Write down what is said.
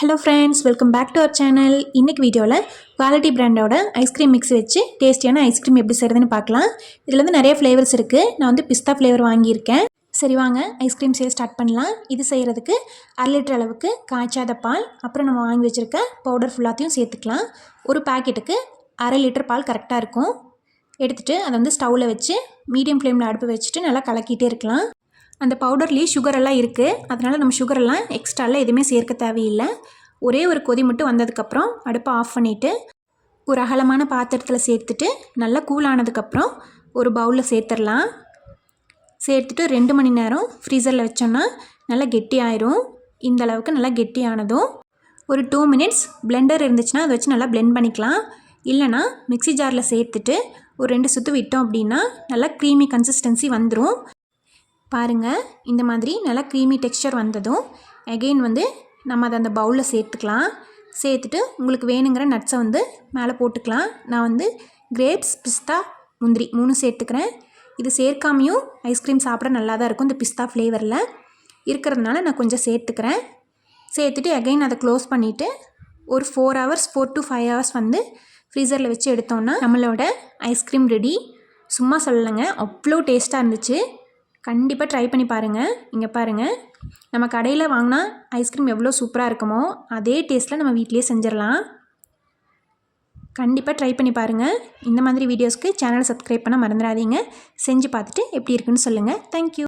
Hello friends, welcome back to our channel. இன்றைக்கி வீடியோவில் quality பிராண்டோட ஐஸ்கிரீம் மிக்ஸ் வச்சு டேஸ்டியான ஐஸ்கிரீம் எப்படி செய்கிறதுன்னு பார்க்கலாம். இதில் வந்து நிறைய ஃப்ளேவர்ஸ் இருக்குது. நான் வந்து பிஸ்தா ஃப்ளேவர் வாங்கியிருக்கேன். சரி வாங்க ஐஸ்கிரீம் செய்ய ஸ்டார்ட் பண்ணலாம். இது செய்கிறதுக்கு 1/2 லிட்டர் அளவுக்கு காய்ச்சாத பால், அப்புறம் நம்ம வாங்கி வச்சுருக்க பவுடர் ஃபுல்லாத்தையும் சேர்த்துக்கலாம். ஒரு பாக்கெட்டுக்கு 1/2 லிட்டர் பால் கரெக்டாக இருக்கும். எடுத்துகிட்டு அதை வந்து ஸ்டவ்வில் வச்சு மீடியம் ஃப்ளேமில் அடுப்பு வச்சுட்டு நல்லா கலக்கிட்டே இருக்கலாம். அந்த பவுடர்லேயே சுகரெல்லாம் இருக்குது, அதனால் நம்ம சுகரெல்லாம் எக்ஸ்ட்ராலாம் எதுவுமே சேர்க்க தேவையில்லை. ஒரே ஒரு கொதி மட்டும் வந்ததுக்கப்புறம் அடுப்பை ஆஃப் பண்ணிவிட்டு ஒரு அகலமான பாத்திரத்தில் சேர்த்துட்டு நல்லா கூலானதுக்கப்புறம் ஒரு பவுலில் சேர்த்துடலாம். சேர்த்துட்டு 2 மணி நேரம் ஃப்ரீசரில் வச்சோன்னா நல்லா கெட்டி ஆயிரும். இந்த அளவுக்கு நல்லா கெட்டி ஆனதும் ஒரு 2 மினிட்ஸ் பிளெண்டர் இருந்துச்சுன்னா அதை வச்சு நல்லா பிளெண்ட் பண்ணிக்கலாம். இல்லைனா மிக்ஸி ஜாரில் சேர்த்துட்டு ஒரு 2 சுற்று விட்டோம் அப்படின்னா நல்லா க்ரீமி கன்சிஸ்டன்சி வந்துடும். பாருங்கள், இந்த மாதிரி நல்லா க்ரீமி டெக்ஸ்சர் வந்ததும் அகெயின் வந்து நம்ம அதை அந்த பவுலில் சேர்த்துக்கலாம். சேர்த்துட்டு உங்களுக்கு வேணுங்கிற நட்ஸை வந்து மேலே போட்டுக்கலாம். நான் வந்து கிரேப்ஸ், பிஸ்தா, முந்திரி 3 சேர்த்துக்கிறேன். இது சேர்க்காமையும் ஐஸ்கிரீம் சாப்பிட நல்லா தான் இருக்கும். இந்த பிஸ்தா ஃப்ளேவரில் இருக்கிறதுனால நான் கொஞ்சம் சேர்த்துக்கிறேன். சேர்த்துட்டு அகெயின் அதை க்ளோஸ் பண்ணிவிட்டு ஒரு 4 to 5 ஹவர்ஸ் வந்து ஃப்ரீசரில் வச்சு எடுத்தோன்னா நம்மளோட ஐஸ்கிரீம் ரெடி. சும்மா சொல்லலைங்க, அவ்வளோ டேஸ்ட்டாக இருந்துச்சு. கண்டிப்பாக ட்ரை பண்ணி பாருங்கள். இங்கே பாருங்கள், நம்ம கடையில் வாங்கினா ஐஸ்கிரீம் எவ்வளோ சூப்பராக இருக்குமோ அதே டேஸ்ட்டில் நம்ம வீட்டிலே செஞ்சிடலாம். கண்டிப்பாக ட்ரை பண்ணி பாருங்கள். இந்த மாதிரி வீடியோஸ்க்கு சேனலை சப்ஸ்கிரைப் பண்ண மறந்துடாதீங்க. செஞ்சு பார்த்துட்டு எப்படி இருக்குன்னு சொல்லுங்கள். தேங்க்யூ.